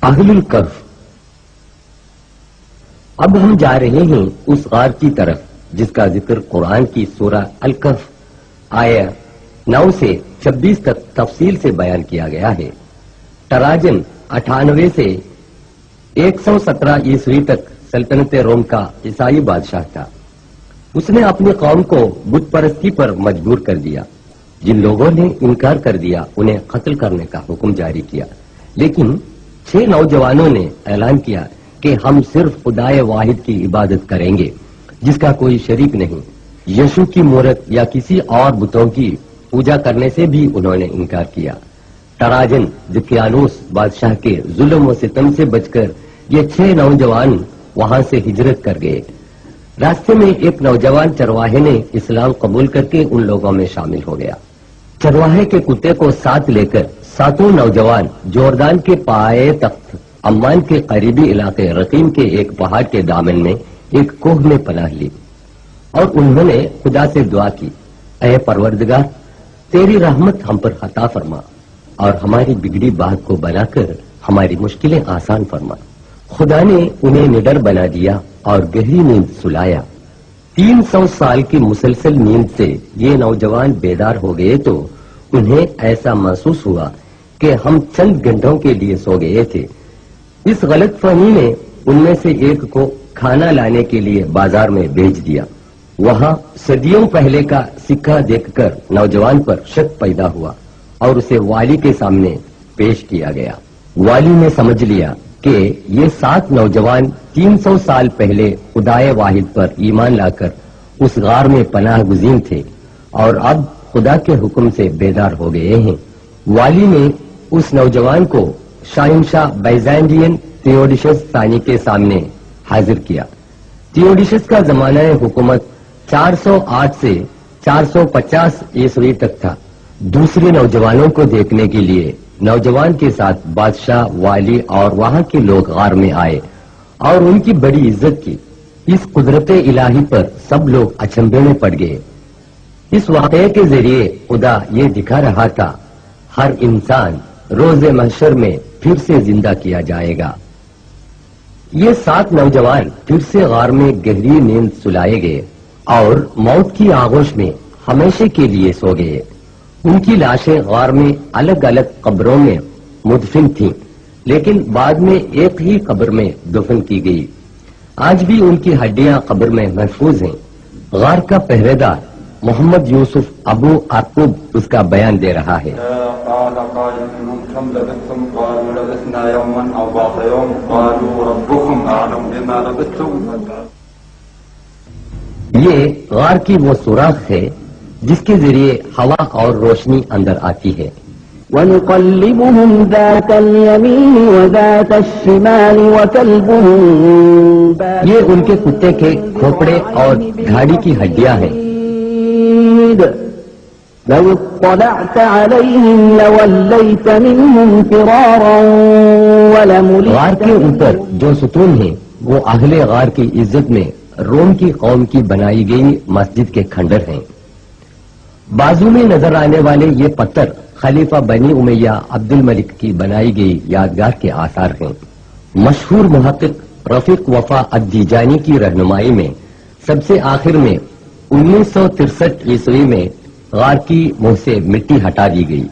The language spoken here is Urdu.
اہل الکہف۔ اب ہم جا رہے ہیں اس غار کی طرف جس کا ذکر قرآن کی سورہ الکہف آیا 9 سے 26 تک تفصیل سے بیان کیا گیا ہے۔ ٹراجن 98 سے 117 عیسوی تک سلطنت روم کا عیسائی بادشاہ تھا۔ اس نے اپنی قوم کو بت پرستی پر مجبور کر دیا۔ جن لوگوں نے انکار کر دیا انہیں قتل کرنے کا حکم جاری کیا، لیکن 6 نوجوانوں نے اعلان کیا کہ ہم صرف خدائے واحد کی عبادت کریں گے جس کا کوئی شریک نہیں۔ یشو کی مورت یا کسی اور بتوں کی پوجا کرنے سے بھی انہوں نے انکار کیا۔ ٹراجن دقیانوس بادشاہ کے ظلم و ستم سے بچ کر یہ 6 نوجوان وہاں سے ہجرت کر گئے۔ راستے میں ایک نوجوان چرواہے نے اسلام قبول کر کے ان لوگوں میں شامل ہو گیا۔ چرواہے کے کتے کو ساتھ لے کر 7 نوجوان جوردان کے پائے تخت عمان کے قریبی علاقے رقیم کے ایک پہاڑ کے دامن میں ایک کوہ میں پناہ لی اور انہوں نے خدا سے دعا کی، اے پروردگار، تیری رحمت ہم پر عطا فرما اور ہماری بگڑی بات کو بنا کر ہماری مشکلیں آسان فرما۔ خدا نے انہیں نڈر بنا دیا اور گہری نیند سلایا۔ 300 سال کی مسلسل نیند سے یہ نوجوان بیدار ہو گئے تو انہیں ایسا محسوس ہوا کہ ہم چند گھنٹوں کے لیے سو گئے تھے۔ اس غلط فہمی نے ان میں سے ایک کو کھانا لانے کے لیے بازار میں بھیج دیا۔ وہاں صدیوں پہلے کا سکہ دیکھ کر نوجوان پر شک پیدا ہوا اور اسے والی کے سامنے پیش کیا گیا۔ والی نے سمجھ لیا کہ یہ 7 نوجوان 300 سال پہلے خدائے واحد پر ایمان لا کر اس غار میں پناہ گزین تھے اور اب خدا کے حکم سے بیدار ہو گئے ہیں۔ والی نے اس نوجوان کو شاہنشاہ بیزینٹین تھیوڈیشس ثانی کے سامنے حاضر کیا۔ تھیوڈیشس کا زمانہ حکومت 408 سے 450 عیسوی تک تھا۔ دوسرے نوجوانوں کو دیکھنے کے لیے نوجوان کے ساتھ بادشاہ، والی اور وہاں کے لوگ غار میں آئے اور ان کی بڑی عزت کی۔ اس قدرت الہی پر سب لوگ اچنبے میں پڑ گئے۔ اس واقعے کے ذریعے خدا یہ دکھا رہا تھا ہر انسان روز محشر میں پھر سے زندہ کیا جائے گا۔ یہ 7 نوجوان پھر سے غار میں گہری نیند سلائے گئے اور موت کی آغوش میں ہمیشہ کے لیے سو گئے۔ ان کی لاشیں غار میں الگ الگ قبروں میں مدفن تھیں، لیکن بعد میں ایک ہی قبر میں دفن کی گئی۔ آج بھی ان کی ہڈیاں قبر میں محفوظ ہیں۔ غار کا پہرے دار محمد یوسف ابو عقوب اس کا بیان دے رہا ہے۔ یہ غار کی وہ سوراخ ہے جس کے ذریعے ہوا اور روشنی اندر آتی ہے۔ وَنُقَلِّبُهُمْ ذَاتَ الْيَمِينِ وَذَاتَ الشِّمَالِ وَكَلْبُهُمْ یہ ان کے کتے کے کھوپڑے اور گھاڑی کی ہڈیاں ہیں۔ لَوِ اطَّلَعْتَ عَلَيْهِمْ لَوَلَّيْتَ مِنْهُمْ فِرَارًا وَلَمُلِئْتَ غار کے اوپر جو ستون ہیں وہ اہل غار کی عزت میں روم کی قوم کی بنائی گئی مسجد کے کھنڈر ہیں۔ بازو میں نظر آنے والے یہ پتھر خلیفہ بنی امیہ عبد الملک کی بنائی گئی یادگار کے آثار ہیں۔ مشہور محقق رفیق وفا الدیجانی کی رہنمائی میں سب سے آخر میں 1963 عیسوی میں غار کی منہ سے مٹی ہٹا دی گئی۔